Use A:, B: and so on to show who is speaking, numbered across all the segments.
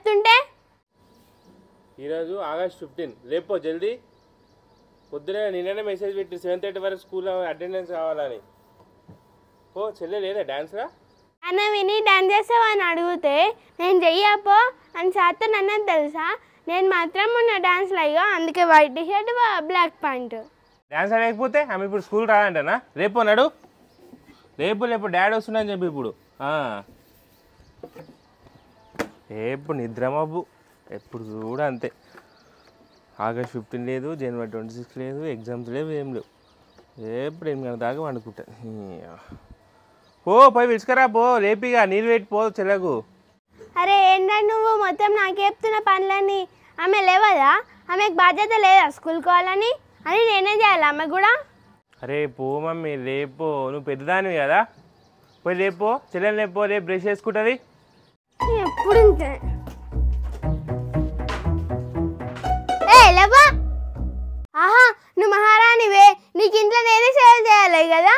A: చెప్తుంటే
B: ఈరోజు August 15 లేపో జల్దీ పొద్దునే నిన్ననే మెసేజ్ పెట్టి 7:30 వరకు స్కూల్లో అటెండెన్స్ కావాలని పో చెల్లె లేదా డాన్స్రా
A: అన్న విని డాన్స్ చేస్తావా అని అడిగితే నేను చెయ్యపో అని సార్తో నన్ను తెలుసా నేను మాత్రం ఉన్న డాన్స్లో అయ్యో అందుకే white t-shirt black pant
B: dance ఆడకపోతే ఆమె ఇప్పుడు స్కూల్ రాదంటనా రేపు నడు రేపు డాడీ వస్తున్నాడని చెప్పి ఇప్పుడు రేపు నిద్రమబ్బు ఎప్పుడు చూడ అంతే August 15 లేదు January 26 లేదు ఎగ్జామ్స్ లేవు ఏం లేవు ఎప్పుడు 8 గంటల దాకా వండుకుంటా పోయి విసుకరా పో లేపిగా నీళ్ళు పెట్టి పో చెల్లకు
A: అరే ఏంటంటే నువ్వు మొత్తం నాకు చెప్తున్న పనులని ఆమె లేవదా ఆమెకు బాధ్యత లేదా స్కూల్కి పోవాలని అని నేనే చేయాలి ఆమె కూడా
B: అరే పో మమ్మీ లేపో నువ్వు పెద్దదానివి కదా పోయి లేపో చెల్లెలు లేపో రేపు బ్రష్ చేసుకుంటుంది
A: ఎప్పుడు లేవా ఆహా నువ్వు మహారాణివే నీకు ఇంట్లో నేనే సేవ చేయాలి కదా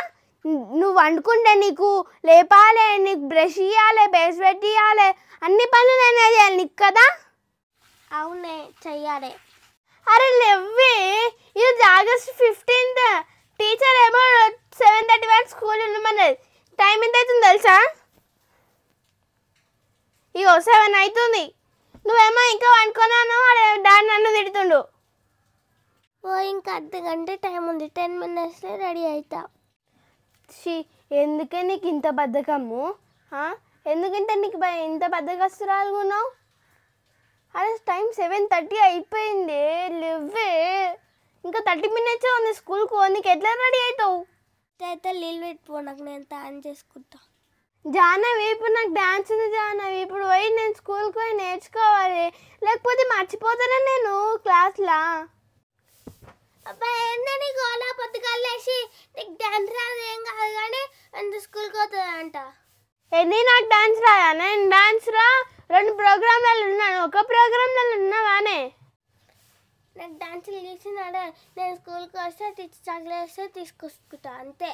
A: నువ్వు వండుకుంటే నీకు లేపాలి నీకు బ్రష్ ఇవ్వాలి బేస్ పెట్టి ఇవ్వాలి అన్ని పనులు నేనే చేయాలి నీకు కదా అవునే చెయ్యాలి అరే లేవే ఈరోజు August 15 టీచర్ ఏమో 7:30 వరకు స్కూల్ ఉండమన్నది టైం ఎంత అవుతుంది తెలుసా ఇగో 7 అవుతుంది నువ్వేమో ఇంకా వండుకున్నాను డాడీ నన్ను తిడుతుండు ఇంకా అర్ధగంట టైం ఉంది 10 minutesలో రెడీ అవుతా ఎందుకే నీకు ఇంత బద్ధకము ఎందుకంటే నీకు ఇంత బద్ధకస్తురాలుగున్నావు అరే టైం 7:30 అయిపోయింది లేవే ఇంకా 30 minutes ఉంది స్కూల్కి నీకు ఎట్లా రెడీ అవుతావు అయితే నీళ్ళు పెట్టిపో నాకు నేను తాను చేసుకుంటా జాహ్నవి ఇప్పుడు నాకు డాన్స్ ఉంది జాహ్నవి ఇప్పుడు పోయి నేను స్కూల్కి పోయి నేర్చుకోవాలి లేకపోతే మర్చిపోతానే నేను క్లాస్లో అబ్బా ఏంటని గోలా పొద్దుగాలు లేచి నీకు డాన్స్ రాదు ఏం కాదు కానీ అంత స్కూల్కి పోతుందంట ఏంది నాకు డాన్స్ రాదా నేను డాన్స్ రా 2 ప్రోగ్రాంలలో ఉన్నాను ఒక ప్రోగ్రాంలలో ఉన్నావానే నాకు డాన్స్ తీసినాడే నేను స్కూల్కి వస్తే టీచర్ చాక్లెట్ వస్తే తీసుకొచ్చుకుంటా అంతే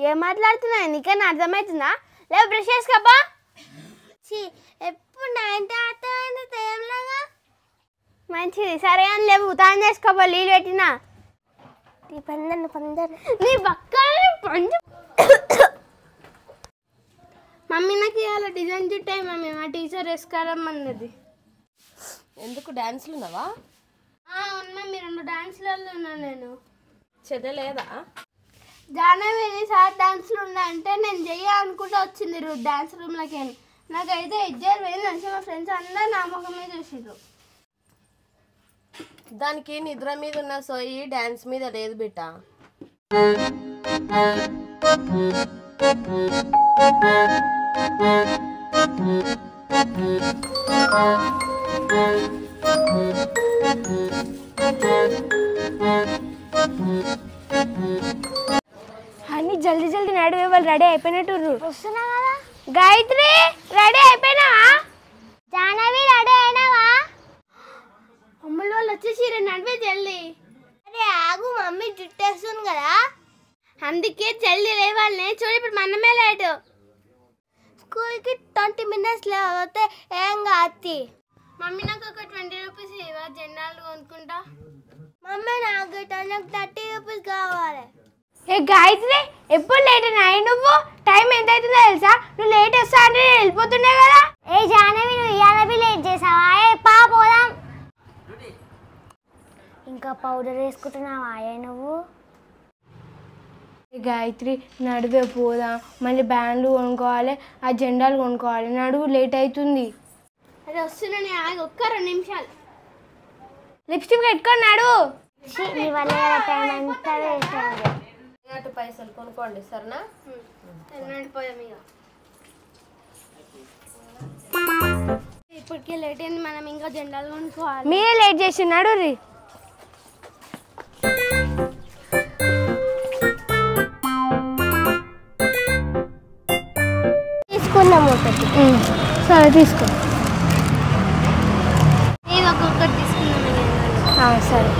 A: ఏం మాట్లాడుతున్నాయి నీకన్నా అర్థమవుతుందా లేవు బ్రష్ చేసుకోపా ఎప్పుడు 9 అర్థమైంది టైంలాగా మంచిది సరే అని లేవు తాను చేసుకోపా నీళ్ళు పెట్టినా నీ బక్కలు మమ్మీ నాకు ఇవాళ డిజైన్ చుట్టాయి మమ్మీ మా టీచర్ వేసుకోరమ్మన్నది
C: ఎందుకు డాన్స్లు ఉన్నావా
A: అవును మమ్మీ 2 డాన్స్లలో ఉన్నాను నేను
C: చదవలేదా
A: జాహ్నవి సార్ డాన్స్లు ఉన్నాయంటే నేను చెయ్యాలనుకుంటూ వచ్చింది డాన్స్ రూమ్లోకి నాకైతే ఎగ్జామ్ పోయింది అంటే మా ఫ్రెండ్స్ అందరూ నా ముఖం మీద చూసిర్రు
C: దానికి నిద్ర మీద ఉన్న సోయి డాన్స్ మీద లేదు బిడ్డ
A: అని జల్దీ జల్దీ నడివే వాళ్ళు రెడీ అయిపోయినట్టు వస్తున్నా కదా గాయత్రి రెడీ అయిపోయినావా జాహ్నవి రెడీ అయినావా అమ్ముల వాళ్ళు వచ్చేసి నడివే జల్దీ అరే ఆగు మమ్మీ జుట్టేస్తుంది కదా అందుకే జల్దీ లేవాళ్ళని చూడు ఇప్పుడు మనమే లేటు స్కూల్కి 20 minutes లేకపోతే ఏం కాదు మమ్మీ నాకు ఒక 20 రూపీస్ ఇవ్వ జెండాలు కొనుక్కుంటా మమ్మీ నాకు 30 రూపీస్ కావాలి ఏ గాయత్రి ఎప్పుడు లేట్ అయినా నువ్వు టైం ఎంత అవుతుందో తెలుసా నువ్వు లేట్ వస్తా అంటే వెళ్ళిపోతున్నావు కదా ఏ జాహ్నవి నువ్వు ఇవాళ లేట్ చేసావా పోదాం ఇంకా పౌడర్ వేసుకుంటున్నావా నువ్వు గాయత్రి నడువే పోదాం మళ్ళీ బ్యాండ్లు కొనుక్కోవాలి ఆ జెండాలు కొనుక్కోవాలి నడువు లేట్ అవుతుంది అది వస్తున్నానే ఒక్క 2 నిమిషాలు లిప్స్టిక్ పెట్టుకొని నడువు
C: అటు పైసలు కొనుక్కోండి సరేనా
A: ఇప్పటికే లేట్ అయింది మనం ఇంకా జెండాలు కొనుక్కోవాలి మీరే లేట్ చేసి నడురి తీసుకున్నాము ఒకటి సరే తీసుకో ఒక్కొక్కటి తీసుకున్నాము సరే